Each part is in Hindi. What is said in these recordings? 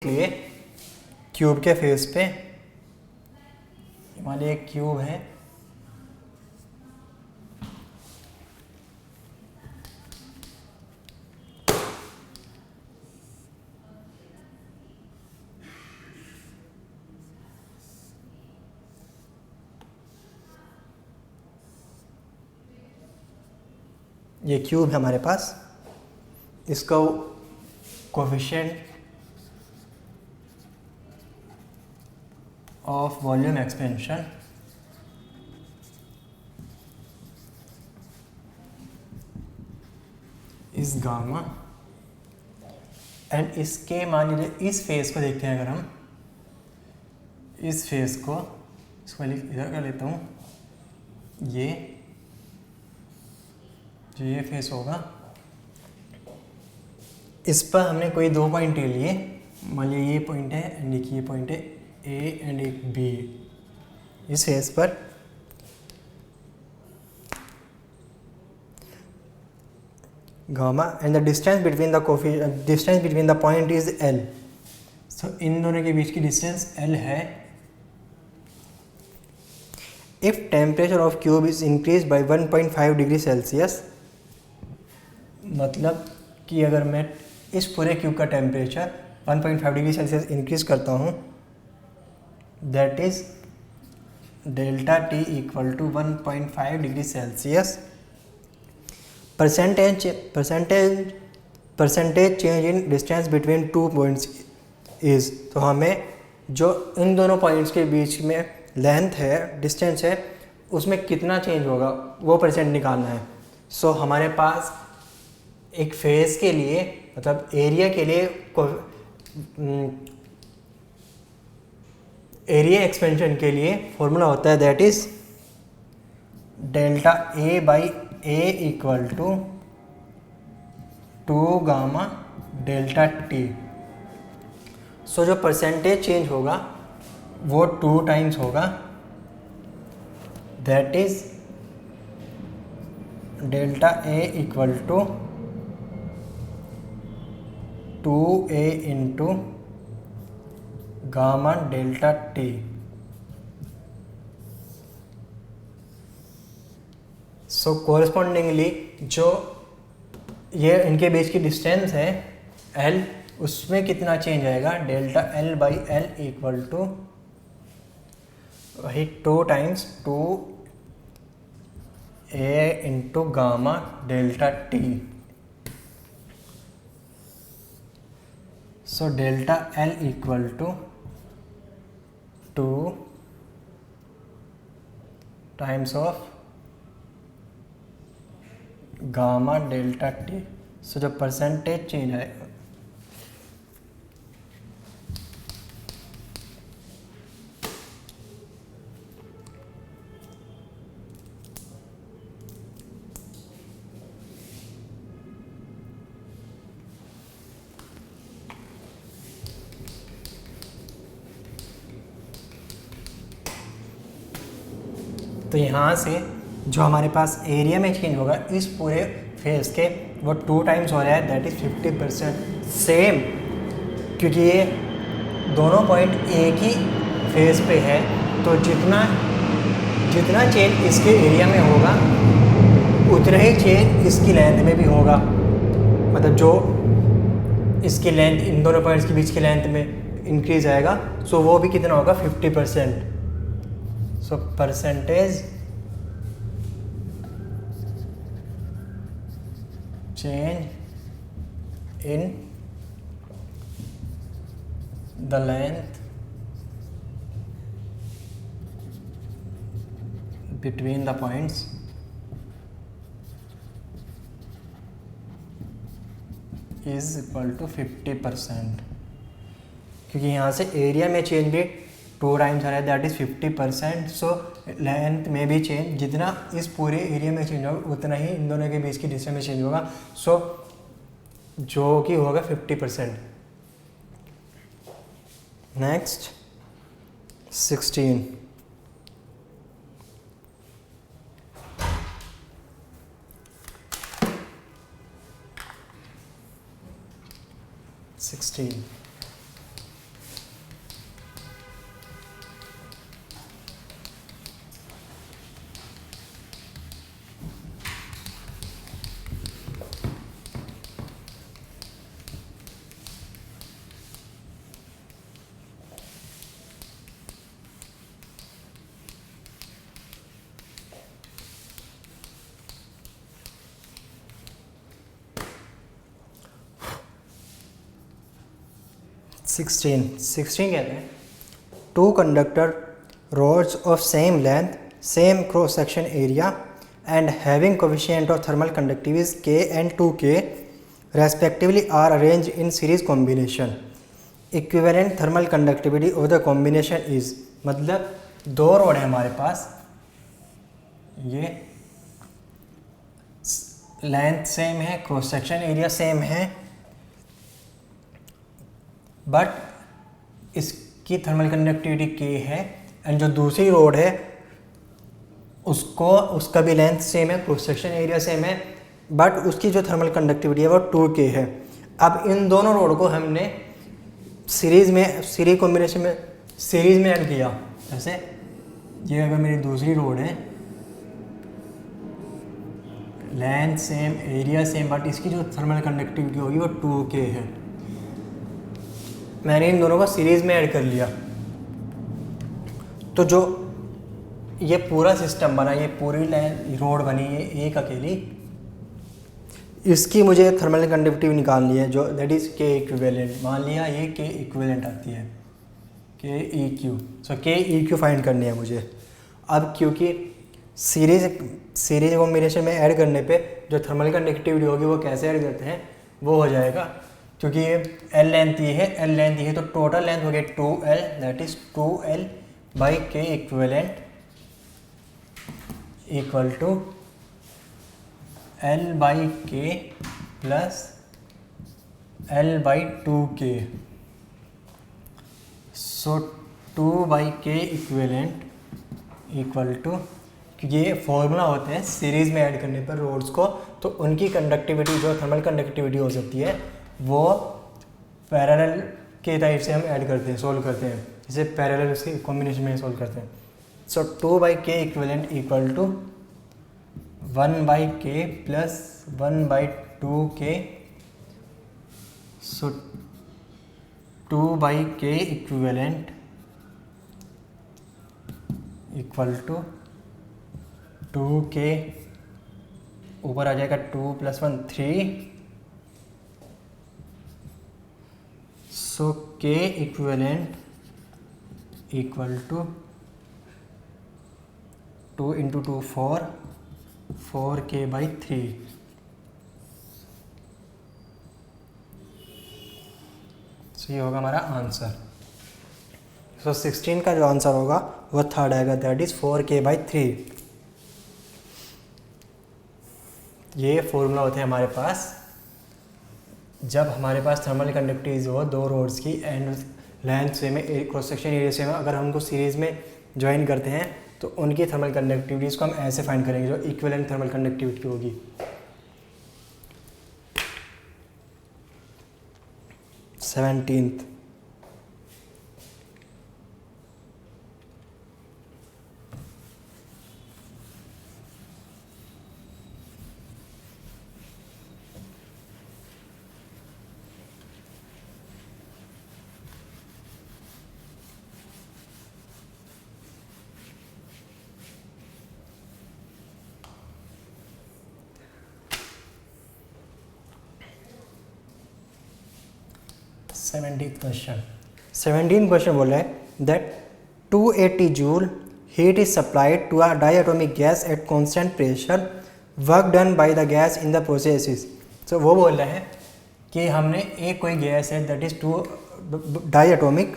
लिए क्यूब के फेस पे मान लीजिए एक क्यूब है, ये क्यूब है हमारे पास, इसका कोफिशिएंट ऑफ वॉल्यूम एक्सपेंशन इस गामा एंड इसके मान लीजिए इस फेस को देखते हैं। अगर हम इस फेस को इसको इधर कर लेता हूँ, ये जो ये फेस होगा इस पर हमने कोई दो पॉइंट ले लिए, मान लीजिए ये पॉइंट है एंड एक ये पॉइंट है ए एंड एक बी। इस फेस पर gamma and the distance between the point is L. So इन दोनों के बीच की डिस्टेंस एल है। If temperature of cube is increase by 1.5 degree Celsius, मतलब कि अगर मैं इस पूरे क्यूब का टेम्परेचर 1.5 डिग्री सेल्सियस इंक्रीज करता हूँ, that is delta T equal to 1.5 degree Celsius. Percentage change in distance between two points is, तो हमें जो इन दोनों पॉइंट्स के बीच में लेंथ है, डिस्टेंस है, उसमें कितना चेंज होगा वो परसेंट निकालना है। सो हमारे पास एक फेस के लिए, मतलब एरिया के लिए एरिया एक्सपेंशन के लिए फॉर्मूला होता है, that is delta A by A equal to 2 gamma delta T. So जो परसेंटेज चेंज होगा वो 2 टाइम्स होगा, that is delta A equal to 2a into gamma delta T. So correspondingly जो ये इनके बीच की डिस्टेंस है l, उसमें कितना चेंज आएगा, delta l by L equal to वही 2 times 2a into gamma delta T. So delta L equal to 2 times of gamma delta T. So जो परसेंटेज चेंज आएगा तो यहाँ से जो हमारे पास एरिया में चेंज होगा इस पूरे फेस के, वो 2 टाइम्स हो रहा है, दैट इज 50%। सेम क्योंकि ये दोनों पॉइंट एक ही फेस पे है, तो जितना चेंज इसके एरिया में होगा उतना ही चेंज इसकी लेंथ में भी होगा। मतलब जो इसकी लेंथ इन दोनों पॉइंट्स के बीच की लेंथ में इंक्रीज आएगा, सो वो भी कितना होगा, 50%। So percentage change in the length between the points is equal to 50%। क्योंकि यहाँ से एरिया में चेंज भी 2 टाइम्स आ रहा है, दैट इज़ 50%। सो लेंथ में भी चेंज, जितना इस पूरे एरिया में चेंज होगा उतना ही इन दोनों के बीच की डिस्टेंस में चेंज होगा। सो जो कि होगा 50%। नेक्स्ट 16 16 16 कहते हैं two conductor rods of same length, same cross section area and having coefficient of thermal conductivity K and 2K respectively are arranged in series combination. Equivalent thermal conductivity of the combination is, मतलब दो रोड है हमारे पास, ये लेंथ सेम है, क्रॉस सेक्शन एरिया सेम है, बट इसकी थर्मल कंडक्टिविटी K है एंड जो दूसरी रोड है उसका भी लेंथ सेम है, क्रॉस सेक्शन एरिया सेम है, बट उसकी जो थर्मल कंडक्टिविटी है वो 2K है। अब इन दोनों रोड को हमने सीरीज कॉम्बिनेशन में सीरीज में ऐड किया। जैसे ये अगर मेरी दूसरी रोड है, length same area same, but इसकी जो थर्मल कंडक्टिविटी होगी वो 2K है। मैंने इन दोनों को सीरीज में ऐड कर लिया, तो जो ये पूरा सिस्टम बना, ये पूरी रोड बनी है एक अकेली, इसकी मुझे थर्मल कंडक्टिविटी निकालनी है जो दैट इज़ K इक्विवेलेंट। मान लिया ये K इक्विवेलेंट आती है, K EQ, सो K EQ फाइंड करनी है मुझे। अब क्योंकि सीरीज कॉम्बिनेशन में ऐड करने पे जो थर्मल कंडक्टिविटी होगी वो कैसे ऐड करते हैं वो हो जाएगा, क्योंकि ये L लेंथ ये है, तो टोटल लेंथ हो गई 2L, that is 2L by K equivalent equal to L by K plus L by 2K। So 2 by K equivalent equal to, क्योंकि ये फॉर्मूला होते हैं सीरीज़ में ऐड करने पर रोड्स को, तो उनकी कंडक्टिविटी जो थर्मल कंडक्टिविटी हो सकती है वो पैरेलल के टाइप से हम ऐड करते हैं, सोल्व करते हैं, जैसे पैरेलल उसके कॉम्बिनेशन में सोल्व करते हैं। So 2 by K equivalent equal to 1 by K plus 1 by 2K। So 2 by K equivalent equal to 2K, ऊपर आ जाएगा 2 plus 1 3। So K equivalent equal to 2 into 2 4K by 3। So ये होगा हमारा आंसर। सो 16 का जो आंसर होगा वो थर्ड आएगा, दैट इज़ 4K बाई 3। ये फॉर्मूला होते हैं हमारे पास जब हमारे पास थर्मल कंडक्टिविटी हो दो रोड्स की एंड लेंथ सेम है, क्रॉस सेक्शन एरिया सेम है। अगर हम उनको सीरीज़ में ज्वाइन करते हैं तो उनकी थर्मल कंडक्टिविटीज़ को हम ऐसे फाइंड करेंगे जो इक्विवेलेंट थर्मल कंडक्टिविटी होगी। 17th क्वेश्चन बोल रहा है that 280 joule heat is supplied to a diatomic gas at constant pressure, work done by the gas in the process is. So वो बोल रहा है कि हमने एक कोई गैस है दैट इज 2 डायटोमिक,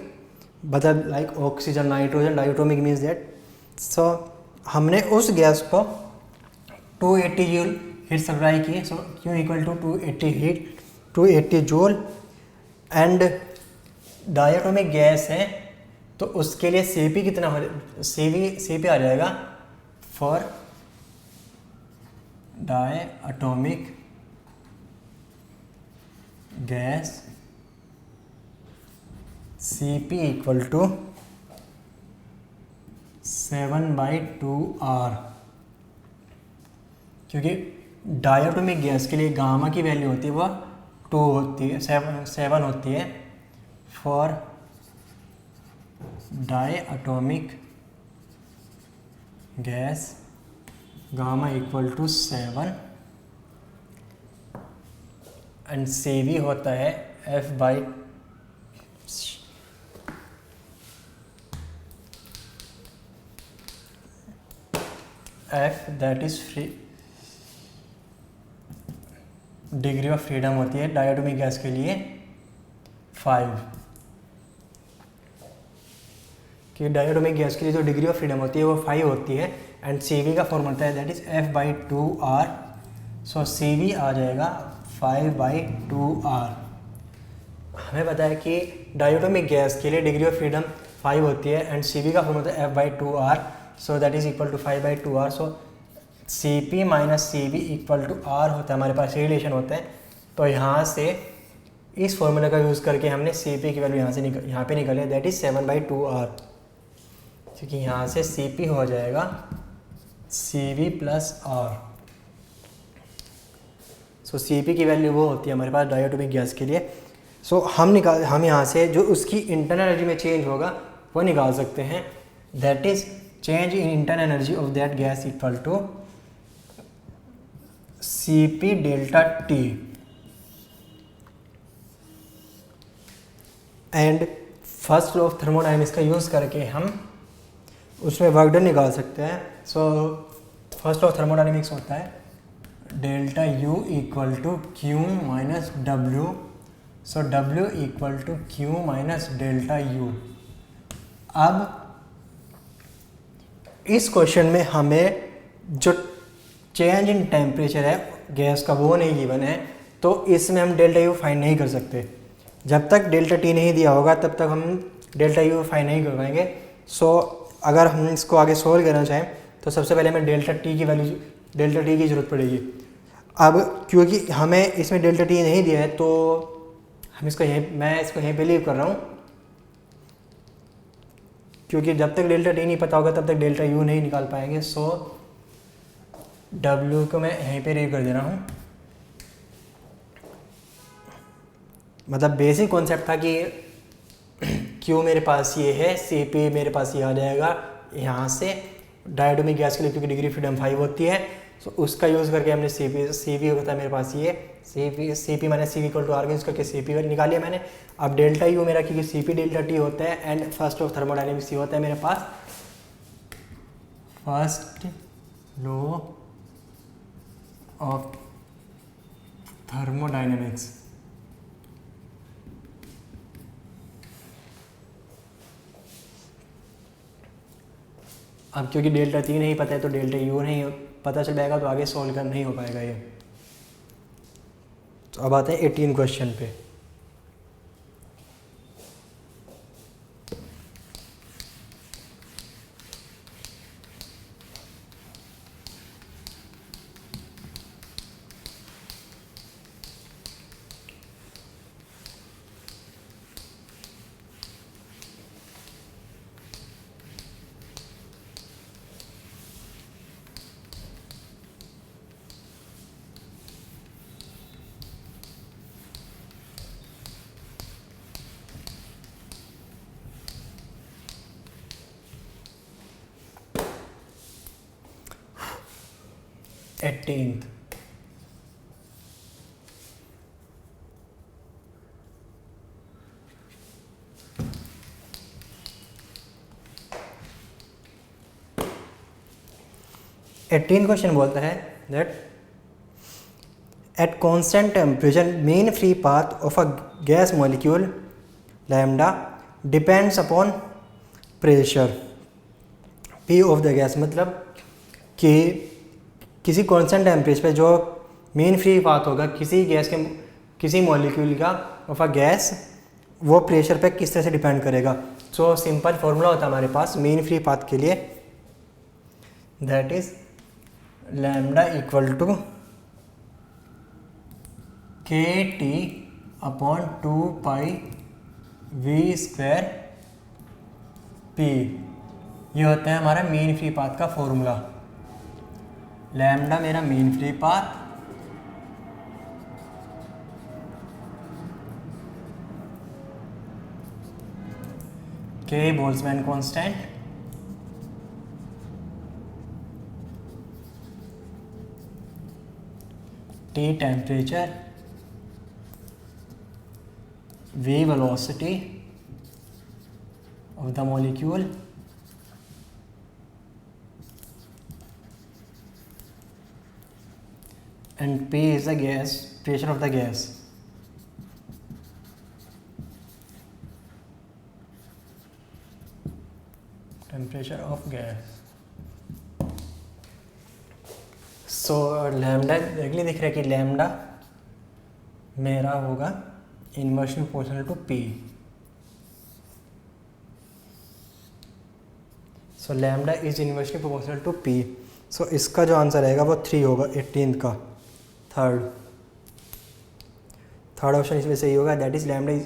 मतलब like oxygen nitrogen, diatomic means that. So हमने उस गैस को 280 जूल हीट सप्लाई की। So Q equal to 280 joule and diatomic gas है तो उसके लिए Cp कितना हो, Cp आ जाएगा for diatomic gas Cp equal to 7/2R, क्योंकि डायटोमिक गैस के लिए गामा की वैल्यू होती है वह 2 होती है, 7 होती है for diatomic gas, gamma equal to 7 and Cv होता है F/2 F that is free degree of freedom होती है डायटोमिक गैस के लिए 5, कि डायटोमिक गैस के लिए जो डिग्री ऑफ फ्रीडम होती है वो 5 होती है। एंड CV का फॉर्मूला होता है that is F/2R। So CV आ जाएगा 5/2R। हमें पता है कि डायटोमिक गैस के लिए डिग्री ऑफ फ्रीडम 5 होती है एंड CV का फॉर्मूला होता है F/2R। So that is equal to 5/2R। So CP minus CV equal to R होता है, हमारे पास रिलेशन होता है। तो यहाँ से इस फॉर्मूला का यूज़ करके हमने CP की वैल्यू यहाँ पे निकाली दैट इज 7/2R, क्योंकि यहाँ से CP हो जाएगा CV प्लस R। सो CP की वैल्यू वो होती है हमारे पास डायटोमिक गैस के लिए। सो हम यहाँ से जो उसकी इंटरनल एनर्जी में चेंज होगा वो निकाल सकते हैं, that is change in internal energy of that gas equal to CP delta T। And first law of thermodynamics का यूज़ करके हम उसमें वर्क डन निकाल सकते हैं। So first law of thermodynamics होता है delta U equal to Q minus W। So W equal to Q minus delta U। अब इस क्वेश्चन में हमें जो चेंज इन टेम्परेचर है गैस का वो नहीं गिवन है, तो इसमें हम डेल्टा U फाइंड नहीं कर सकते। जब तक डेल्टा T नहीं दिया होगा तब तक हम डेल्टा U फाइंड नहीं कर पाएंगे। सो अगर हम इसको आगे सोल्व करना चाहें तो सबसे पहले हमें डेल्टा T की ज़रूरत पड़ेगी। अब क्योंकि हमें इसमें डेल्टा T नहीं दिया है तो मैं इसको यहीं पे लीव कर रहा हूँ, क्योंकि जब तक डेल्टा T नहीं पता होगा तब तक डेल्टा U नहीं निकाल पाएंगे। सो W को मैं यहीं पे लीव कर दे रहा हूँ। मतलब बेसिक कॉन्सेप्ट था कि Q मेरे पास ये है, CP मेरे पास ये आ जाएगा यहाँ से डायटोमिक गैस के लिए, क्योंकि डिग्री फ्रीडम 5 होती है। सो उसका यूज़ करके हमने CV होता है मेरे पास ये CP minus CV equal to R use करके CP निकालिए मैंने। अब डेल्टा U मेरा क्योंकि CP डेल्टा T होता है एंड फर्स्ट ऑफ थर्मोडायनेमिक्स ये होता है मेरे पास फर्स्ट लॉ ऑफ थर्मोडायनेमिक्स। अब क्योंकि डेल्टा T नहीं पता है तो डेल्टा U नहीं पता चल जाएगा, तो आगे सॉल्व कर नहीं हो पाएगा ये। तो अब आते हैं 18 क्वेश्चन पे। एटीनथ क्वेश्चन बोलता है that at constant temperature mean free path of a gas molecule lambda depends upon pressure P of the gas. मतलब कि किसी कांस्टेंट टेम्परेचर पे जो मेन फ्री पाथ होगा किसी मॉलिक्यूल का ऑफ अ गैस, वो प्रेशर पे किस तरह से डिपेंड करेगा। सो सिंपल फॉर्मूला होता है हमारे पास मेन फ्री पाथ के लिए, that is lambda equal to KT upon 2 πV² P। ये होता है हमारा मेन फ्री पाथ का फॉर्मूला। लैम्डा मेरा mean free path, K Boltzmann constant, T temperature, V velocity of the molecule and P is the gas pressure of the gas. Temperature of gas. So lambda directly दिख रहा है कि लैम्डा मेरा होगा inversely proportional to P. So lambda is inversely proportional to P. So इसका जो आंसर आएगा वो 3 होगा 18 का. थर्ड ऑप्शन इसमें सही होगा. That is lambda is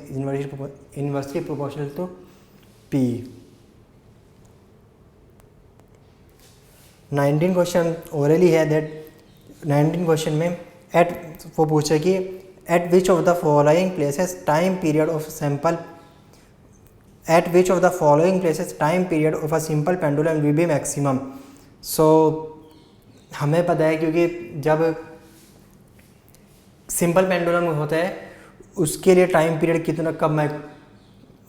inversely proportional to P. 19 question orally है. दैट 19 क्वेश्चन में वो पूछे कि at which of the following places time period of sample at which of the following places time period of a simple pendulum will be maximum. So हमें पता है क्योंकि जब सिंपल पेंडुलम होता है उसके लिए टाइम पीरियड कितना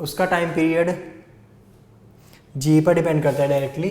उसका टाइम पीरियड जी पर डिपेंड करता है डायरेक्टली.